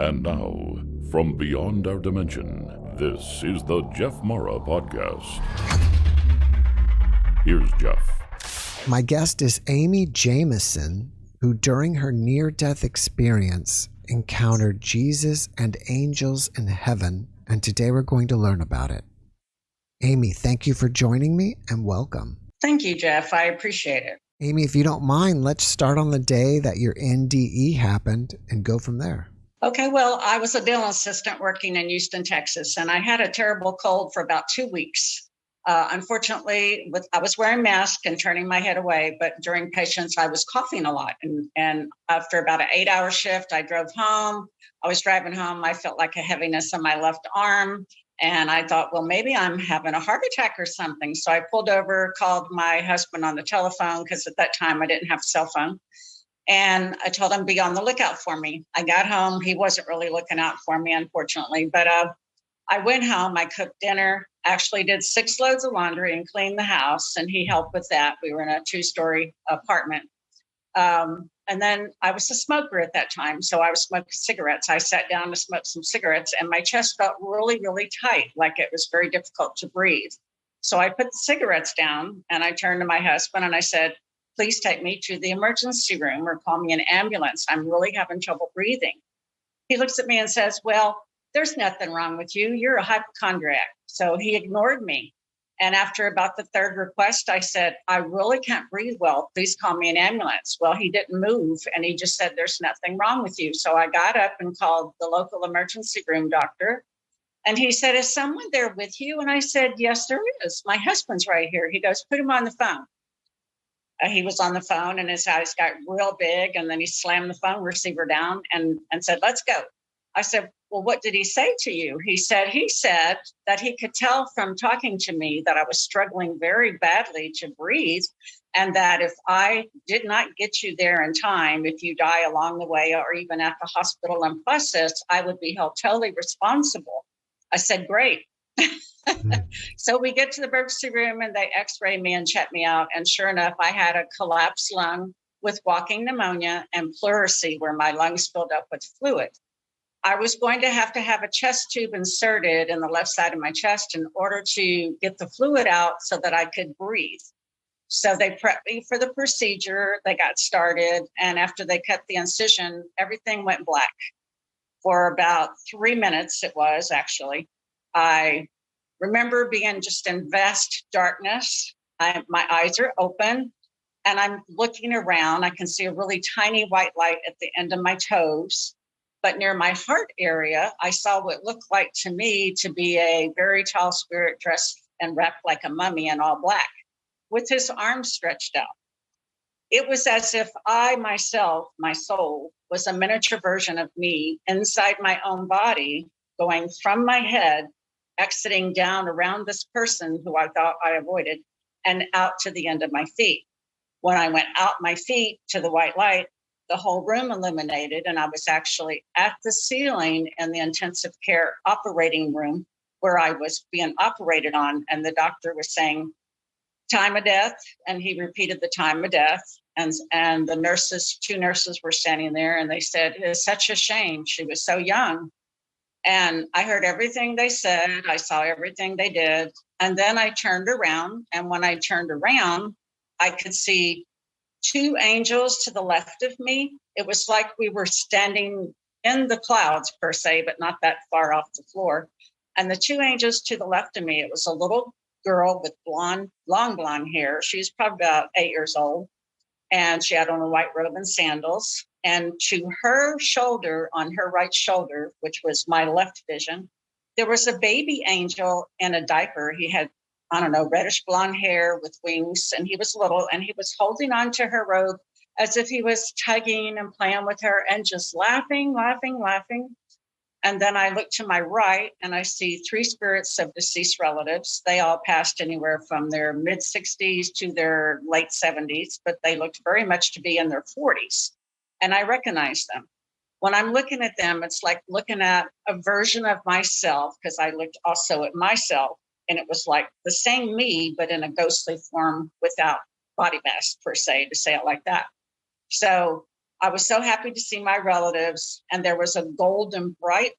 And now, from beyond our dimension, this is the JeffMara podcast. Here's Jeff. My guest is Amy Jamison, who during her near-death experience encountered Jesus and angels in heaven, and today we're going to learn about it. Amy, thank you for joining me and welcome. Thank you, Jeff. I appreciate it. Amy, if you don't mind, let's start on the day that your NDE happened and go from there. Okay, well, I was a dental assistant working in Houston, Texas, and I had a terrible cold for about 2 weeks. Unfortunately, I was wearing a mask and turning my head away, but during patients, I was coughing a lot. And after about an 8-hour shift, I drove home. I was driving home. I felt like a heaviness in my left arm. And I thought, well, maybe I'm having a heart attack or something. So I pulled over, called my husband on the telephone, because at that time I didn't have a cell phone. And I told him, be on the lookout for me. I got home. He wasn't really looking out for me, unfortunately. But I went home. I cooked dinner, actually did 6 loads of laundry and cleaned the house. And he helped with that. We were in a 2-story apartment. And then I was a smoker at that time. So I was smoking cigarettes. I sat down to smoke some cigarettes and my chest felt really, really tight, like it was very difficult to breathe. So I put the cigarettes down and I turned to my husband and I said, please take me to the emergency room or call me an ambulance. I'm really having trouble breathing. He looks at me and says, well, there's nothing wrong with you. You're a hypochondriac. So he ignored me. And after about the 3rd request, I said, I really can't breathe well. Please call me an ambulance. Well, he didn't move. And he just said, there's nothing wrong with you. So I got up and called the local emergency room doctor. And he said, is someone there with you? And I said, yes, there is. My husband's right here. He goes, put him on the phone. He was on the phone and his eyes got real big. And then he slammed the phone receiver down and said, let's go. I said, well, what did he say to you? He said that he could tell from talking to me that I was struggling very badly to breathe. And that if I did not get you there in time, if you die along the way or even at the hospital in process, I would be held totally responsible. I said, great. So we get to the emergency room and they x-ray me and check me out. And sure enough, I had a collapsed lung with walking pneumonia and pleurisy where my lungs filled up with fluid. I was going to have a chest tube inserted in the left side of my chest in order to get the fluid out so that I could breathe. So they prepped me for the procedure. They got started. And after they cut the incision, everything went black. For about 3 minutes, it was actually. I remember being just in vast darkness. My eyes are open and I'm looking around. I can see a really tiny white light at the end of my toes. But near my heart area, I saw what looked like to me to be a very tall spirit dressed and wrapped like a mummy in all black with his arms stretched out. It was as if I myself, my soul, was a miniature version of me inside my own body, going from my head, exiting down around this person who I thought I avoided and out to the end of my feet. When I went out my feet to the white light, the whole room illuminated, and I was actually at the ceiling in the intensive care operating room where I was being operated on. And the doctor was saying, time of death. And he repeated the time of death. And the nurses, 2 nurses were standing there and they said, it's such a shame. She was so young. And I heard everything they said. I saw everything they did. And then I turned around. And when I turned around, I could see 2 angels to the left of me. It was like we were standing in the clouds per se, but not that far off the floor. And the 2 angels to the left of me, it was a little girl with long blonde hair. She was probably about 8 years old. And she had on a white robe and sandals. And to her shoulder, on her right shoulder, which was my left vision, there was a baby angel in a diaper. He had, I don't know, reddish blonde hair with wings, and he was little, and he was holding on to her robe as if he was tugging and playing with her and just laughing. And then I look to my right and I see 3 spirits of deceased relatives. They all passed anywhere from their mid-60s to their late 70s, but they looked very much to be in their 40s. And I recognized them. When I'm looking at them, it's like looking at a version of myself, because I looked also at myself. And it was like the same me, but in a ghostly form without body mass per se, to say it like that. So I was so happy to see my relatives, and there was a golden bright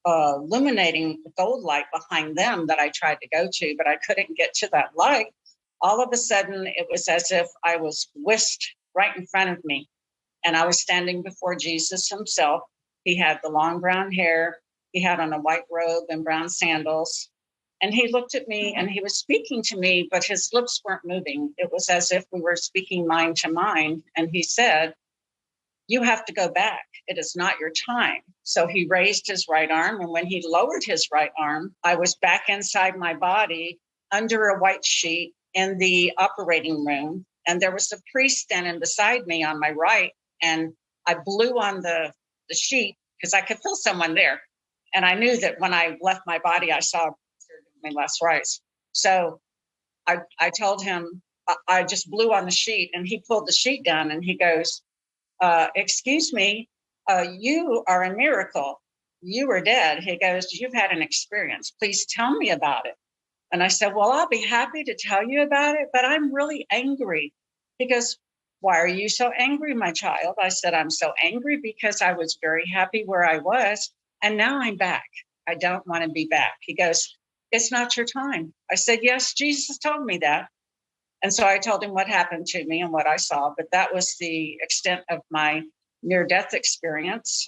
illuminating gold light behind them that I tried to go to, but I couldn't get to that light. All of a sudden, it was as if I was whisked right in front of me, and I was standing before Jesus himself. He had the long brown hair. He had on a white robe and brown sandals. And he looked at me and he was speaking to me, but his lips weren't moving. It was as if we were speaking mind to mind. And he said, "You have to go back. It is not your time." So he raised his right arm. And when he lowered his right arm, I was back inside my body under a white sheet in the operating room. And there was a priest standing beside me on my right. And I blew on the sheet because I could feel someone there. And I knew that when I left my body, I saw my last rites. So I told him, I just blew on the sheet, and he pulled the sheet down and he goes, "Excuse me, you are a miracle. You were dead." He goes, "You've had an experience. Please tell me about it." And I said, "Well, I'll be happy to tell you about it, but I'm really angry." He goes, "Why are you so angry, my child?" I said, "I'm so angry because I was very happy where I was, and now I'm back. I don't want to be back." He goes, "It's not your time." I said, "Yes, Jesus told me that." And so I told him what happened to me and what I saw, but that was the extent of my near-death experience.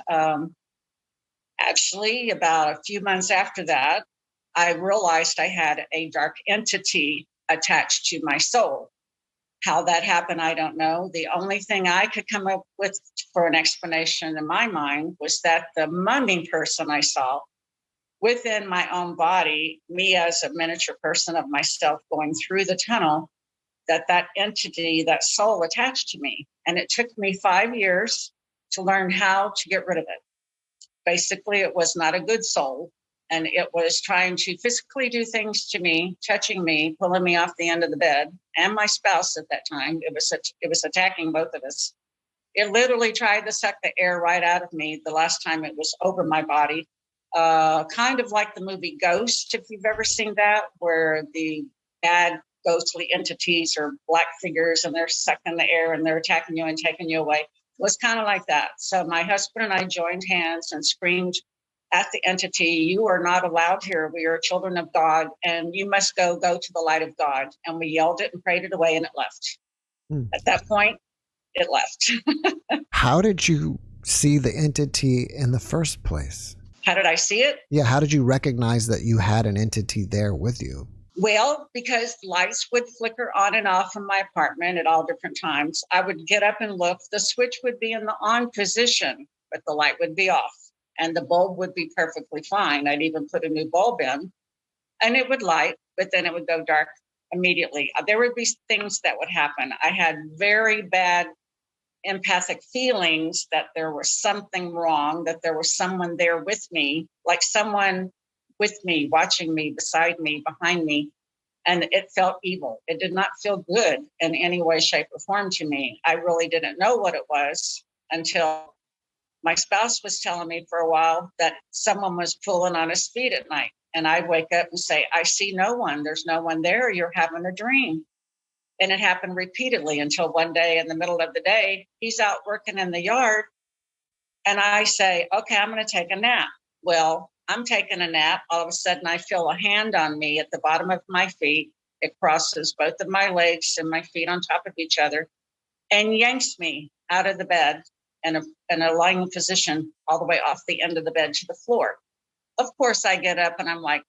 Actually, about a few months after that, I realized I had a dark entity attached to my soul. How that happened, I don't know. The only thing I could come up with for an explanation in my mind was that the mummy person I saw within my own body, me as a miniature person of myself going through the tunnel, that entity, that soul attached to me. And it took me 5 years to learn how to get rid of it. Basically, it was not a good soul. And it was trying to physically do things to me, touching me, pulling me off the end of the bed, and my spouse at that time. It was attacking both of us. It literally tried to suck the air right out of me the last time it was over my body. Kind of like the movie Ghost, if you've ever seen that, where the bad ghostly entities or black figures and they're sucking the air and they're attacking you and taking you away. It was kind of like that. So my husband and I joined hands and screamed at the entity, "You are not allowed here. We are children of God, and you must go to the light of God." And we yelled it and prayed it away, and it left. At that point, it left. How did you see the entity in the first place? How did I see it? Yeah, how did you recognize that you had an entity there with you? Well, because lights would flicker on and off in my apartment at all different times. I would get up and look. The switch would be in the on position, but the light would be off. And the bulb would be perfectly fine. I'd even put a new bulb in, and it would light, but then it would go dark immediately. There would be things that would happen. I had very bad empathic feelings that there was something wrong, that there was someone there with me, like someone with me, watching me, beside me, behind me. And it felt evil. It did not feel good in any way, shape, or form to me. I really didn't know what it was until my spouse was telling me for a while that someone was pulling on his feet at night. And I'd wake up and say, "I see no one. There's no one there. You're having a dream." And it happened repeatedly until one day in the middle of the day, he's out working in the yard. And I say, "Okay, I'm going to take a nap." Well, I'm taking a nap. All of a sudden, I feel a hand on me at the bottom of my feet. It crosses both of my legs and my feet on top of each other and yanks me out of the bed in a lying position all the way off the end of the bed to the floor. Of course, I get up and I'm like,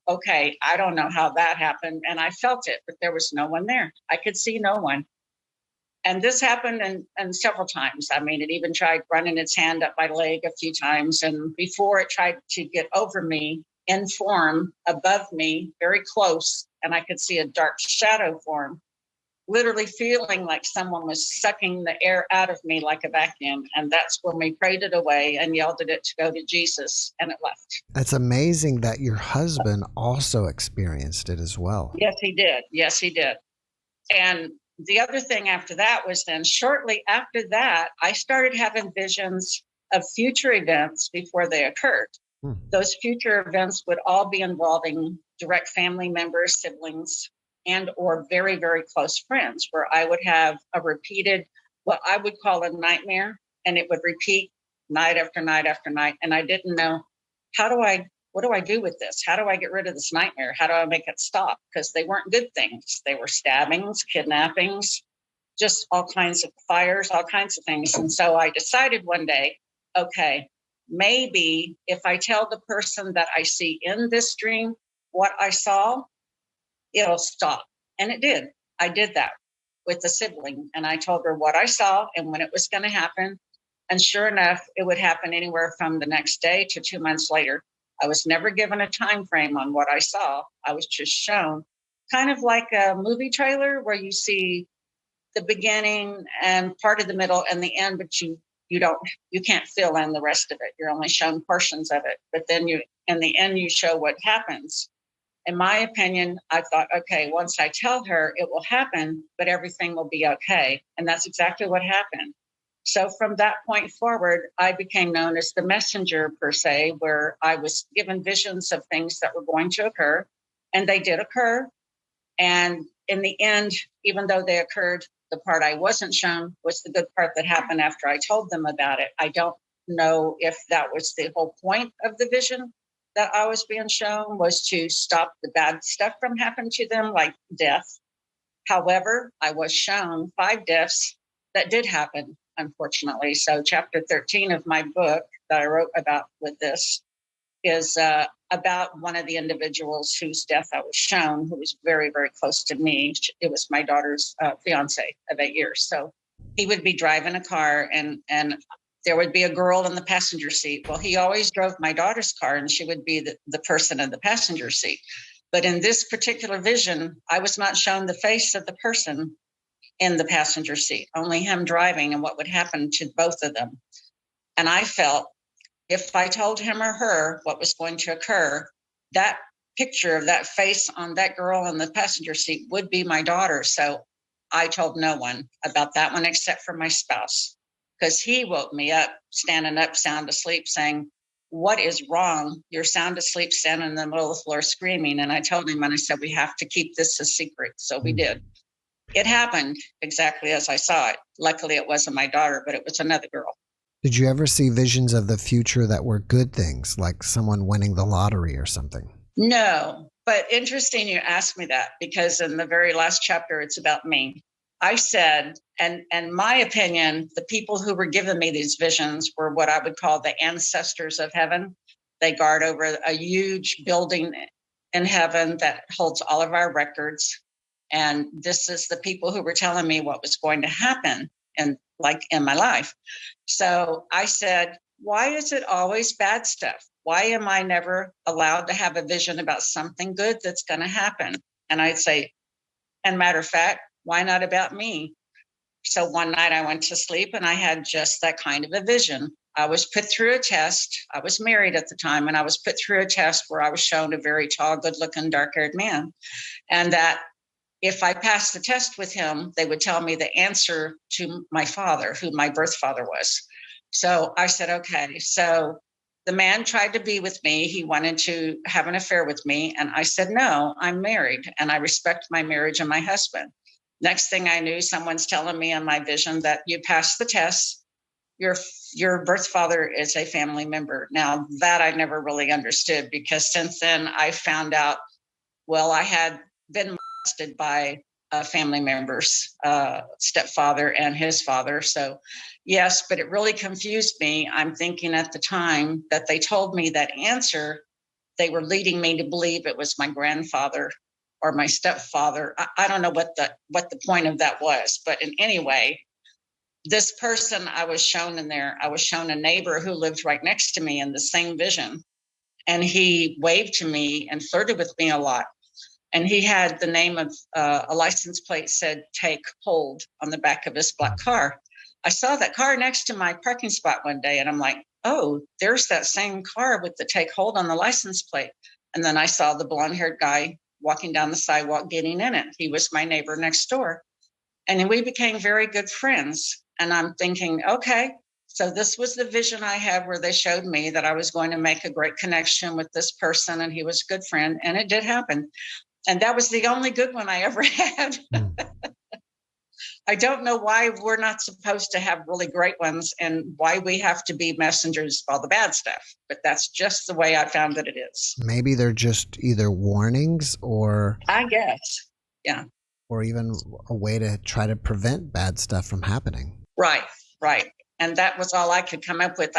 okay, I don't know how that happened. And I felt it, but there was no one there. I could see no one. And this happened and several times. I mean, it even tried running its hand up my leg a few times. And before it tried to get over me in form above me, very close, and I could see a dark shadow form, literally feeling like someone was sucking the air out of me like a vacuum. And that's when we prayed it away and yelled at it to go to Jesus, and it left. It's amazing that your husband also experienced it as well. Yes, he did. Yes, he did. And the other thing after that was then shortly after that, I started having visions of future events before they occurred. Those future events would all be involving direct family members, siblings, and or very, very close friends, where I would have a repeated what I would call a nightmare, and it would repeat night after night after night. And I didn't know, what do I do with this? How do I get rid of this nightmare? How do I make it stop? Because they weren't good things. They were stabbings, kidnappings, just all kinds of fires, all kinds of things. And so I decided one day, okay, maybe if I tell the person that I see in this dream what I saw, it'll stop. And it did. I did that with the sibling. And I told her what I saw and when it was going to happen. And sure enough, it would happen anywhere from the next day to 2 months later. I was never given a time frame on what I saw. I was just shown kind of like a movie trailer where you see the beginning and part of the middle and the end, but you can't fill in the rest of it. You're only shown portions of it. But then in the end, you show what happens. In my opinion, I thought, okay, once I tell her, it will happen, but everything will be okay. And that's exactly what happened. So from that point forward, I became known as the messenger, per se, where I was given visions of things that were going to occur, and they did occur. And in the end, even though they occurred, the part I wasn't shown was the good part that happened after I told them about it. I don't know if that was the whole point of the vision that I was being shown, was to stop the bad stuff from happening to them, like death. However, I was shown 5 deaths that did happen, unfortunately. So chapter 13 of my book that I wrote about with this is about one of the individuals whose death I was shown, who was very, very close to me. It was my daughter's fiance of 8 years. So he would be driving a car and there would be a girl in the passenger seat. Well, he always drove my daughter's car and she would be the person in the passenger seat. But in this particular vision, I was not shown the face of the person in the passenger seat, only him driving and what would happen to both of them. And I felt if I told him or her what was going to occur, that picture of that face on that girl in the passenger seat would be my daughter. So I told no one about that one except for my spouse, because he woke me up, standing up, sound asleep, saying, "What is wrong? You're sound asleep, standing in the middle of the floor screaming." And I told him, and I said, "We have to keep this a secret." So we did. It happened exactly as I saw it. Luckily, it wasn't my daughter, but it was another girl. Did you ever see visions of the future that were good things, like someone winning the lottery or something? No, but interesting you asked me that, because in the very last chapter, it's about me. I said, and my opinion, the people who were giving me these visions were what I would call the ancestors of heaven. They guard over a huge building in heaven that holds all of our records. And this is the people who were telling me what was going to happen in my life. So I said, why is it always bad stuff? Why am I never allowed to have a vision about something good that's going to happen? And I'd say, and matter of fact, why not about me? So one night I went to sleep and I had just that kind of a vision. I was put through a test. I was married at the time, and I was put through a test where I was shown a very tall, good-looking, dark-haired man. And that if I passed the test with him, they would tell me the answer to my father, who my birth father was. So I said, okay. So the man tried to be with me. He wanted to have an affair with me. And I said, no, I'm married and I respect my marriage and my husband. Next thing I knew, someone's telling me in my vision that you passed the test. Your birth father is a family member. Now that I never really understood, because since then I found out, well, I had been molested by family members, stepfather and his father. So yes, but it really confused me. I'm thinking at the time that they told me that answer, they were leading me to believe it was my grandfather or my stepfather. I don't know what the point of that was, but in any way, this person I was shown in there, I was shown a neighbor who lived right next to me in the same vision. And he waved to me and flirted with me a lot. And he had the name of a license plate said, "Take Hold," on the back of his black car. I saw that car next to my parking spot one day and I'm like, oh, there's that same car with the "Take Hold" on the license plate. And then I saw the blonde-haired guy walking down the sidewalk getting in it. He was my neighbor next door. And then we became very good friends. And I'm thinking, okay, so this was the vision I had where they showed me that I was going to make a great connection with this person and he was a good friend. And it did happen. And that was the only good one I ever had. I don't know why we're not supposed to have really great ones and why we have to be messengers of all the bad stuff. But that's just the way I found that it is. Maybe they're just either warnings or, I guess. Yeah. or even a way to try to prevent bad stuff from happening. Right. Right. And that was all I could come up with.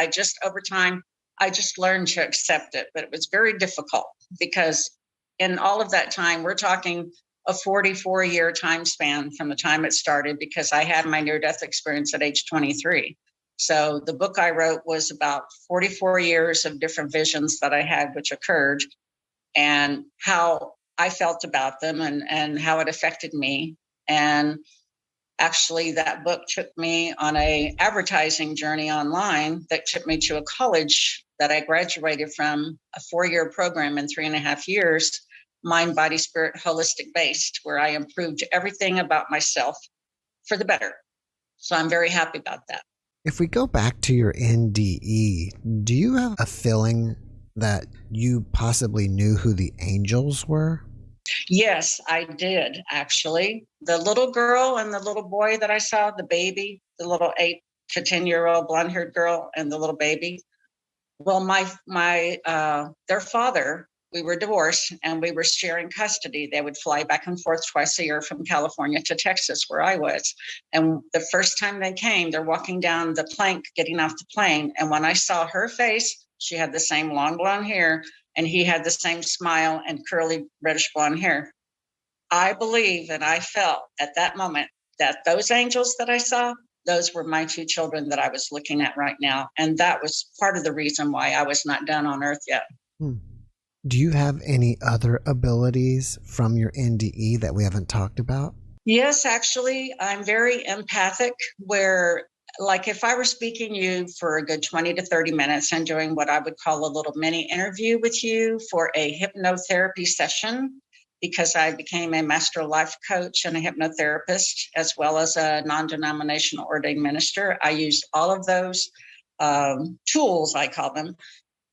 Over time, I just learned to accept it. But it was very difficult because in all of that time, we're talking a 44-year time span from the time it started, because I had my near-death experience at age 23. So the book I wrote was about 44 years of different visions that I had, which occurred, and how I felt about them and how it affected me. And actually, that book took me on a advertising journey online that took me to a college that I graduated from, a 4-year program in 3.5 years, mind, body, spirit, holistic based, where I improved everything about myself for the better. So I'm very happy about that. If we go back to your NDE, do you have a feeling that you possibly knew who the angels were? Yes, I did, actually. The little girl and the little boy that I saw, the baby, the little 8 to 10-year-old blonde-haired girl and the little baby. Well, their father, we were divorced and we were sharing custody. They would fly back and forth twice a year from California to Texas, where I was. And the first time they came, they're walking down the plank, getting off the plane. And when I saw her face, she had the same long blonde hair and he had the same smile and curly reddish blonde hair. I believe and I felt at that moment that those angels that I saw, those were my 2 children that I was looking at right now. And that was part of the reason why I was not done on earth yet. Do you have any other abilities from your NDE that we haven't talked about? Yes, actually, I'm very empathic, where like if I were speaking you for a good 20 to 30 minutes and doing what I would call a little mini interview with you for a hypnotherapy session, because I became a master life coach and a hypnotherapist, as well as a non-denominational ordained minister. I used all of those tools, I call them,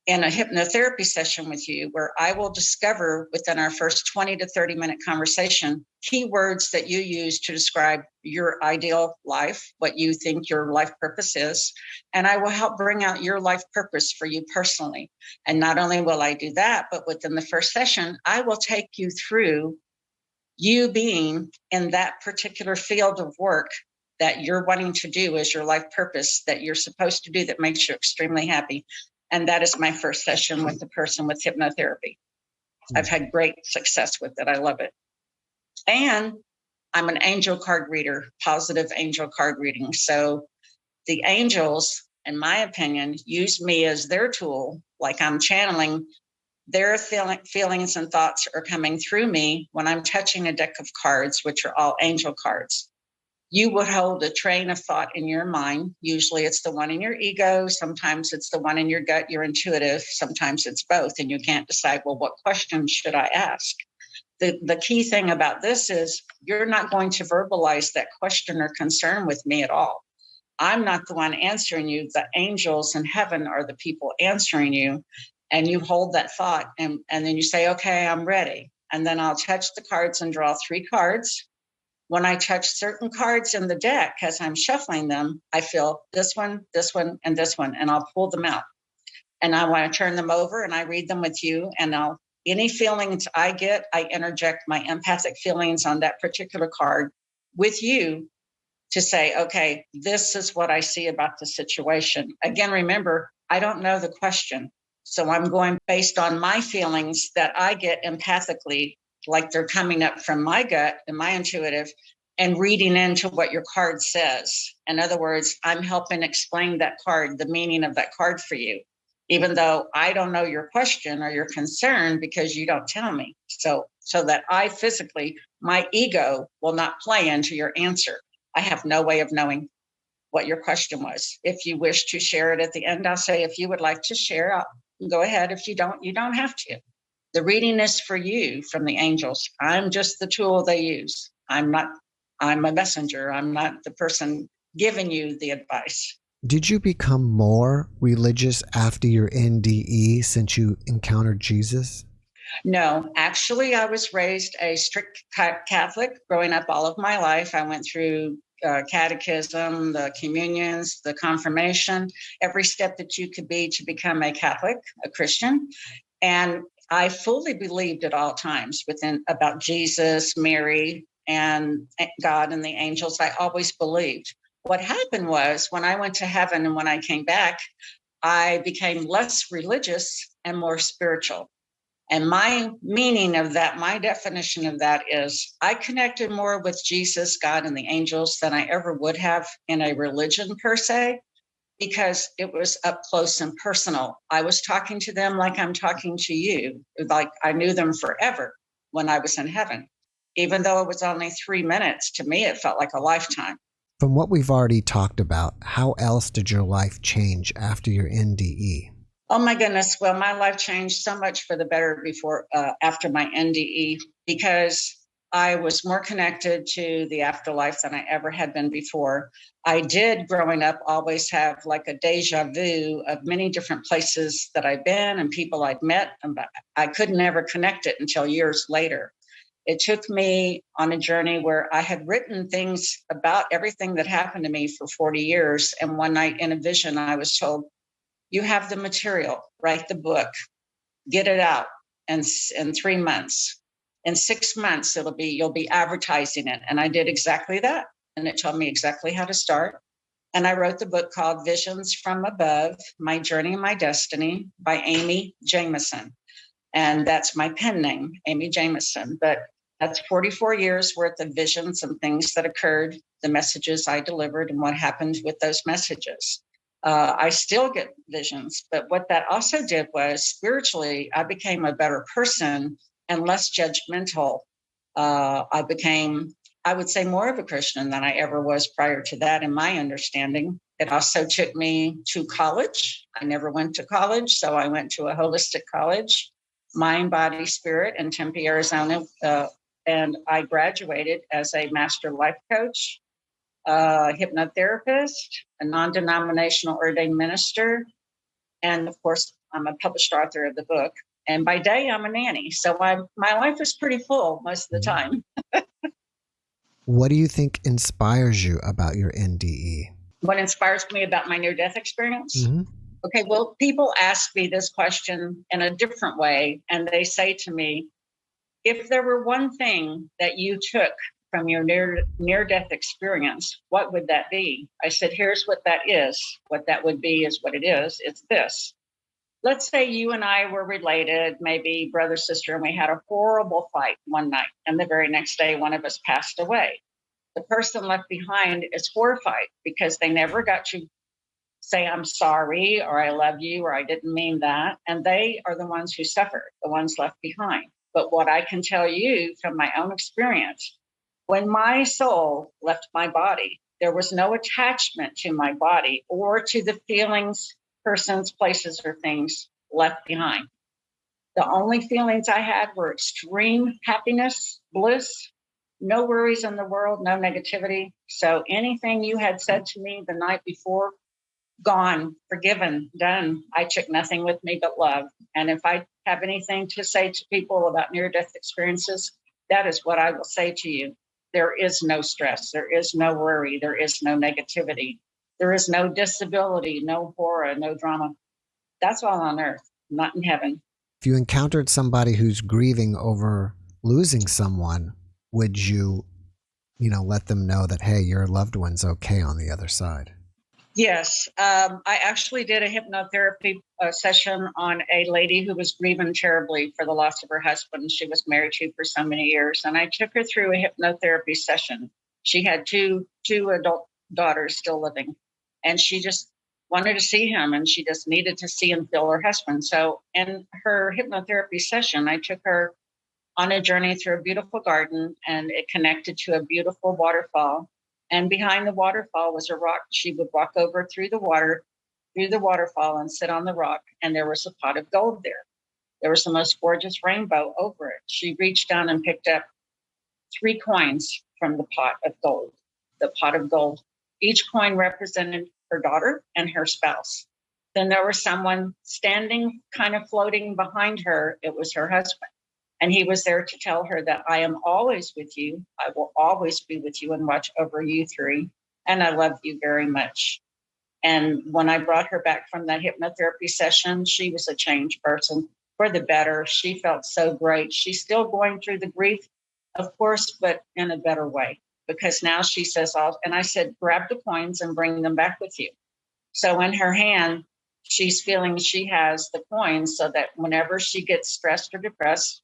in a hypnotherapy session with you, where I will discover within our first 20 to 30 minute conversation, keywords that you use to describe your ideal life, what you think your life purpose is. And I will help bring out your life purpose for you personally. And not only will I do that, but within the first session, I will take you through you being in that particular field of work that you're wanting to do as your life purpose, that you're supposed to do, that makes you extremely happy. And that is my first session with the person with hypnotherapy. I've had great success with it. I love it. And I'm an angel card reader, positive angel card reading. So the angels, in my opinion, use me as their tool, like I'm channeling their feelings and thoughts are coming through me when I'm touching a deck of cards, which are all angel cards. You would hold a train of thought in your mind. Usually it's the one in your ego. Sometimes it's the one in your gut, your intuitive. Sometimes it's both. And you can't decide, well, what question should I ask? The key thing about this is you're not going to verbalize that question or concern with me at all. I'm not the one answering you. The angels in heaven are the people answering you. And you hold that thought and then you say, okay, I'm ready. And then I'll touch the cards and draw 3 cards. When I touch certain cards in the deck, as I'm shuffling them, I feel this one, and this one, and I'll pull them out. And I want to turn them over and I read them with you. And any feelings I get, I interject my empathic feelings on that particular card with you to say, okay, this is what I see about the situation. Again, remember, I don't know the question. So I'm going based on my feelings that I get empathically, like they're coming up from my gut and my intuitive, and reading into what your card says. In other words, I'm helping explain that card, the meaning of that card for you, even though I don't know your question or your concern because you don't tell me. So that I physically, my ego will not play into your answer. I have no way of knowing what your question was. If you wish to share it at the end, I'll say, if you would like to share, go ahead. If you don't, you don't have to. The reading is for you from the angels. I'm just the tool they use. I'm a messenger. I'm not the person giving you the advice. Did you become more religious after your NDE since you encountered Jesus? No, actually, I was raised a strict Catholic growing up all of my life. I went through catechism, the communions, the confirmation, every step that you could be to become a Catholic, a Christian. And I fully believed at all times about Jesus, Mary, and God and the angels. I always believed. What happened was when I went to heaven and when I came back, I became less religious and more spiritual. And my meaning of that, my definition of that is I connected more with Jesus, God, and the angels than I ever would have in a religion per se, because it was up close and personal. I was talking to them like I'm talking to you, like I knew them forever when I was in heaven. Even though it was only 3 minutes, to me, it felt like a lifetime. From what we've already talked about, how else did your life change after your NDE? Oh my goodness. Well, my life changed so much for the better after my NDE, because I was more connected to the afterlife than I ever had been before. I did, growing up, always have like a deja vu of many different places that I've been and people I'd met, but I could never connect it until years later. It took me on a journey where I had written things about everything that happened to me for 40 years. And one night in a vision, I was told, you have the material, write the book, get it out in 3 months. In 6 months, you'll be advertising it. And I did exactly that. And it told me exactly how to start. And I wrote the book called Visions from Above, My Journey and My Destiny by Amy Jamison. And that's my pen name, Amy Jamison. But that's 44 years worth of visions and things that occurred, the messages I delivered and what happened with those messages. I still get visions, but what that also did was spiritually, I became a better person and less judgmental. I became, I would say, more of a Christian than I ever was prior to that, in my understanding. It also took me to college. I never went to college, so I went to a holistic college, mind, body, spirit in Tempe, Arizona, and I graduated as a master life coach, hypnotherapist, a non-denominational ordained minister, and of course, I'm a published author of the book. And by day, I'm a nanny. So my life is pretty full most of the time. What do you think inspires you about your NDE? What inspires me about my near-death experience? Mm-hmm. Okay, well, people ask me this question in a different way, and they say to me, if there were one thing that you took from your near-death experience, what would that be? I said, here's what that is. What that would be is what it is. It's this. Let's say you and I were related, maybe brother, sister, and we had a horrible fight one night, and the very next day, one of us passed away. The person left behind is horrified because they never got to say, I'm sorry, or I love you, or I didn't mean that. And they are the ones who suffer, the ones left behind. But what I can tell you from my own experience, when my soul left my body, there was no attachment to my body or to the feelings, persons, places, or things left behind. The only feelings I had were extreme happiness, bliss, no worries in the world, no negativity. So anything you had said to me the night before, gone, forgiven, done. I took nothing with me but love. And if I have anything to say to people about near-death experiences, that is what I will say to you. There is no stress. There is no worry. There is no negativity. There is no disability, no horror, no drama. That's all on earth, not in heaven. If you encountered somebody who's grieving over losing someone, would you, let them know that, hey, your loved one's okay on the other side? Yes. I actually did a hypnotherapy session on a lady who was grieving terribly for the loss of her husband she was married to for so many years. And I took her through a hypnotherapy session. She had two adult daughters still living, and she just wanted to see him, and she just needed to see and feel her husband. So in her hypnotherapy session, I took her on a journey through a beautiful garden, and it connected to a beautiful waterfall. And behind the waterfall was a rock. She would walk over through the waterfall and sit on the rock. And there was a pot of gold there. There was the most gorgeous rainbow over it. She reached down and picked up 3 coins from the pot of gold. The pot of gold. Each coin represented her daughter and her spouse. Then there was someone standing, kind of floating behind her. It was her husband. And he was there to tell her that I am always with you. I will always be with you and watch over you three. And I love you very much. And when I brought her back from that hypnotherapy session, she was a changed person for the better. She felt so great. She's still going through the grief, of course, but in a better way, because now she says, and I said, grab the coins and bring them back with you. So in her hand, she's feeling she has the coins so that whenever she gets stressed or depressed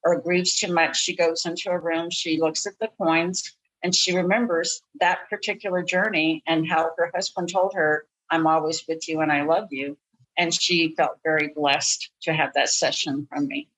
or grieves too much, she goes into a room, she looks at the coins, and she remembers that particular journey and how her husband told her, I'm always with you and I love you. And she felt very blessed to have that session from me.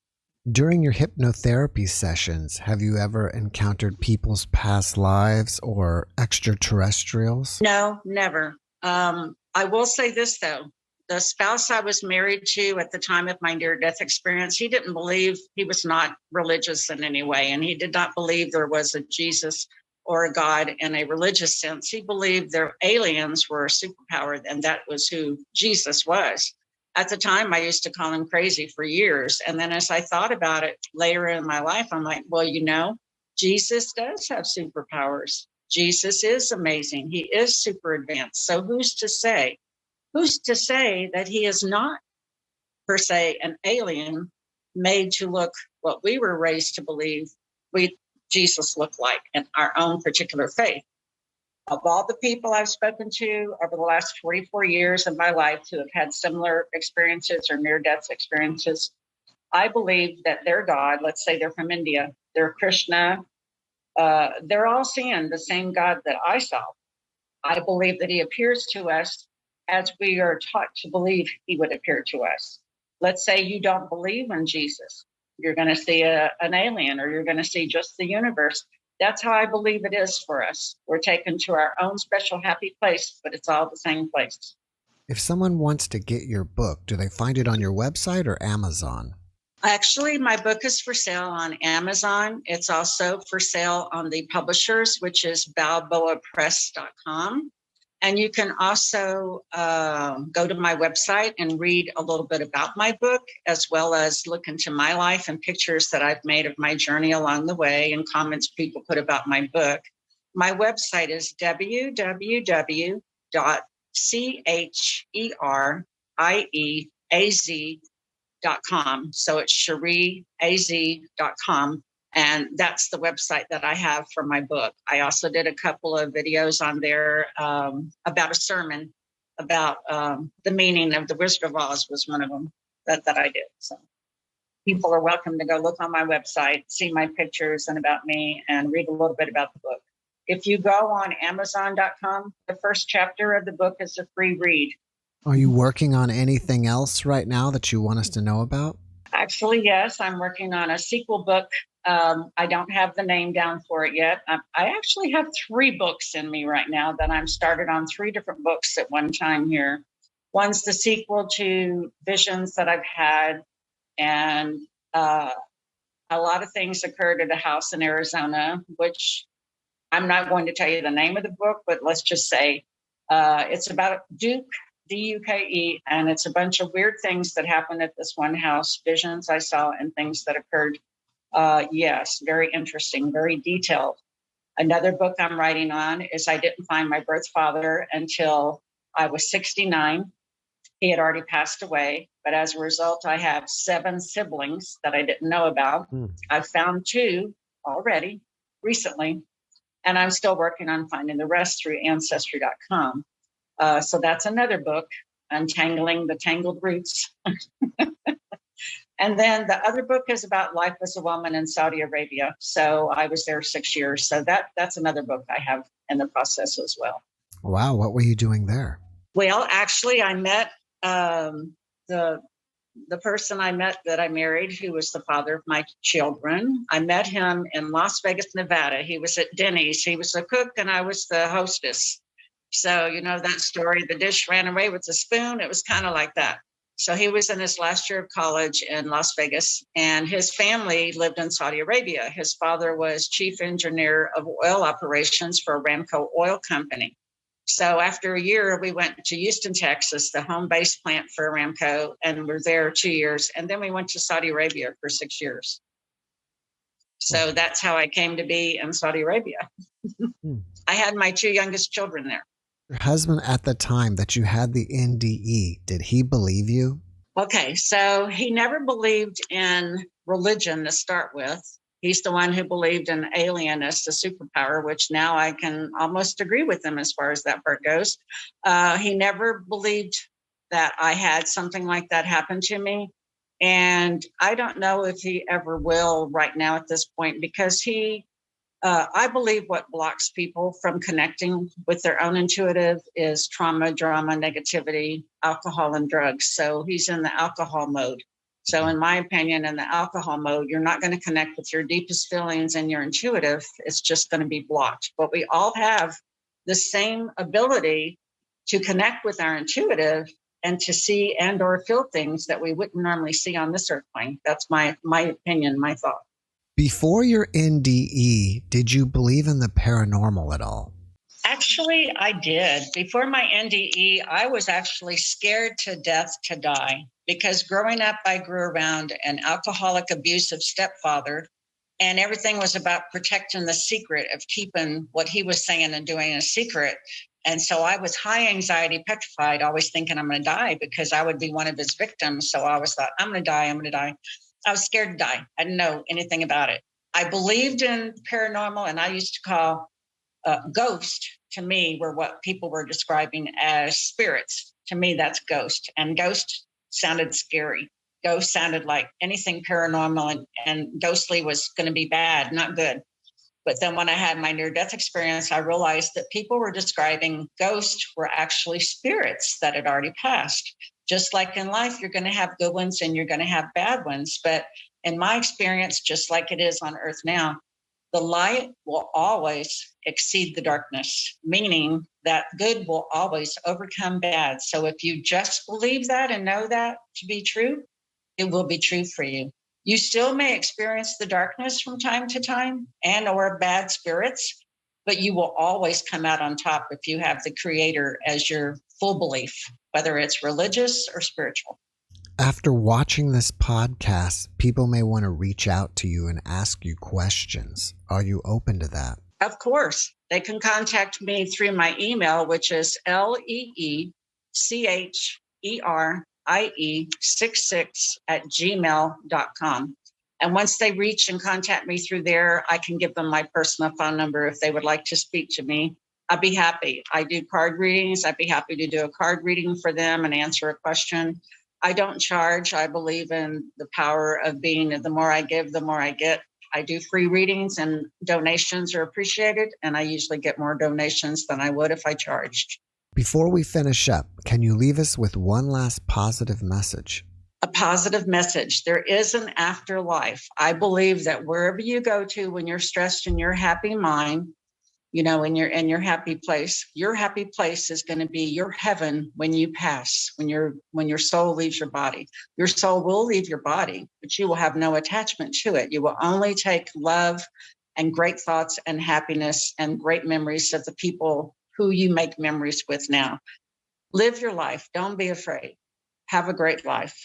During your hypnotherapy sessions, have you ever encountered people's past lives or extraterrestrials? No, never. I will say this, though. The spouse I was married to at the time of my near-death experience, he didn't believe, he was not religious in any way, and he did not believe there was a Jesus or a God in a religious sense. He believed their aliens were a superpower, and that was who Jesus was. At the time, I used to call him crazy for years. And then as I thought about it later in my life, I'm like, well, Jesus does have superpowers. Jesus is amazing. He is super advanced. So who's to say? Who's to say that he is not, per se, an alien made to look what we were raised to believe Jesus looked like in our own particular faith? Of all the people I've spoken to over the last 44 years of my life who have had similar experiences or near-death experiences, I believe that their God, let's say they're from India, they're Krishna, they're all seeing the same God that I saw. I believe that he appears to us as we are taught to believe he would appear to us. Let's say you don't believe in Jesus. You're going to see an alien, or you're going to see just the universe. That's how I believe it is for us. We're taken to our own special happy place, but it's all the same place. If someone wants to get your book, do they find it on your website or Amazon? Actually, my book is for sale on Amazon. It's also for sale on the publishers, which is balboapress.com. And you can also go to my website and read a little bit about my book, as well as look into my life and pictures that I've made of my journey along the way and comments people put about my book. My website is www.CherieAZ.com. So it's CherieAZ.com. And that's the website that I have for my book. I also did a couple of videos on there about a sermon about the meaning of the Wizard of Oz was one of them that I did. So people are welcome to go look on my website, see my pictures and about me, and read a little bit about the book. If you go on Amazon.com, the first chapter of the book is a free read. Are you working on anything else right now that you want us to know about? Actually, yes, I'm working on a sequel book. I don't have the name down for it yet. I actually have 3 books in me right now that I'm started on 3 different books at one time here. One's the sequel to visions that I've had, and a lot of things occurred at a house in Arizona, which I'm not going to tell you the name of the book, but let's just say it's about Duke, D-U-K-E, and it's a bunch of weird things that happened at this one house, visions I saw and things that occurred. Yes, very interesting, very detailed. Another book I'm writing on is I didn't find my birth father until I was 69. He had already passed away, but as a result, I have 7 siblings that I didn't know about. I found 2 already recently, and I'm still working on finding the rest through Ancestry.com. So that's another book, Untangling the Tangled Roots. And then the other book is about life as a woman in Saudi Arabia. So I was there 6 years. So that's another book I have in the process as well. Wow. What were you doing there? Well, actually, I met the person I met that I married, who was the father of my children. I met him in Las Vegas, Nevada. He was at Denny's. He was the cook and I was the hostess. So, you know that story, the dish ran away with the spoon. It was kind of like that. So he was in his last year of college in Las Vegas, and his family lived in Saudi Arabia. His father was chief engineer of oil operations for Aramco Oil Company. So after a year, we went to Houston, Texas, the home base plant for Aramco, and we're there 2 years. And then we went to Saudi Arabia for 6 years. So that's how I came to be in Saudi Arabia. I had my 2 youngest children there. Your husband at the time that you had the NDE, did he believe you? Okay, so he never believed in religion to start with. He's the one who believed in alien as the superpower, which now I can almost agree with him as far as that part goes. He never believed that I had something like that happen to me. And I don't know if he ever will right now at this point, because I believe what blocks people from connecting with their own intuitive is trauma, drama, negativity, alcohol, and drugs. So he's in the alcohol mode. So in my opinion, in the alcohol mode, you're not going to connect with your deepest feelings and your intuitive. It's just going to be blocked. But we all have the same ability to connect with our intuitive and to see and or feel things that we wouldn't normally see on this earth plane. That's my opinion, my thought. Before your NDE, did you believe in the paranormal at all? Actually, I did. Before my NDE, I was actually scared to death to die, because growing up, I grew around an alcoholic, abusive stepfather, and everything was about protecting the secret of keeping what he was saying and doing a secret. And so I was high anxiety, petrified, always thinking I'm going to die because I would be one of his victims. So I always thought, I'm going to die, I'm going to die. I was scared to die. I didn't know anything about it. I believed in paranormal, and I used to call ghost, to me, were what people were describing as spirits. To me, that's ghost. And ghost sounded scary. Ghost sounded like anything paranormal, and ghostly was going to be bad, not good. But then when I had my near-death experience, I realized that people were describing ghosts were actually spirits that had already passed. Just like in life, you're going to have good ones and you're going to have bad ones. But in my experience, just like it is on Earth now, the light will always exceed the darkness, meaning that good will always overcome bad. So if you just believe that and know that to be true, it will be true for you. You still may experience the darkness from time to time and or bad spirits, but you will always come out on top if you have the Creator as your full belief, whether it's religious or spiritual. After watching this podcast, people may want to reach out to you and ask you questions. Are you open to that? Of course. They can contact me through my email, which is leecherie66@gmail.com. And once they reach and contact me through there, I can give them my personal phone number if they would like to speak to me. I'd be happy. I do card readings. I'd be happy to do a card reading for them and answer a question. I don't charge. I believe in the power of being, the more I give, the more I get. I do free readings, and donations are appreciated. And I usually get more donations than I would if I charged. Before we finish up, can you leave us with one last positive message? A positive message. There is an afterlife. I believe that wherever you go to when you're stressed in your happy mind, you know, in your happy place is going to be your heaven when you pass, when your soul leaves your body. Your soul will leave your body, but you will have no attachment to it. You will only take love and great thoughts and happiness and great memories of the people who you make memories with now. Live your life. Don't be afraid. Have a great life.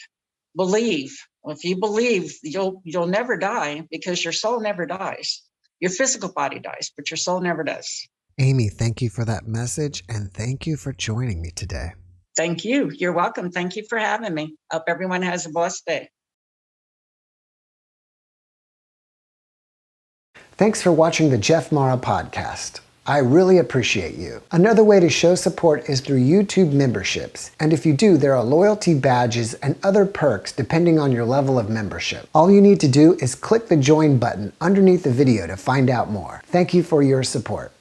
Believe. If you believe, you'll never die, because your soul never dies. Your physical body dies, but your soul never does. Amy, thank you for that message, and thank you for joining me today. Thank you. You're welcome. Thank you for having me. Hope everyone has a blessed day. Thanks for watching the JeffMara podcast. I really appreciate you. Another way to show support is through YouTube memberships. And if you do, there are loyalty badges and other perks depending on your level of membership. All you need to do is click the join button underneath the video to find out more. Thank you for your support.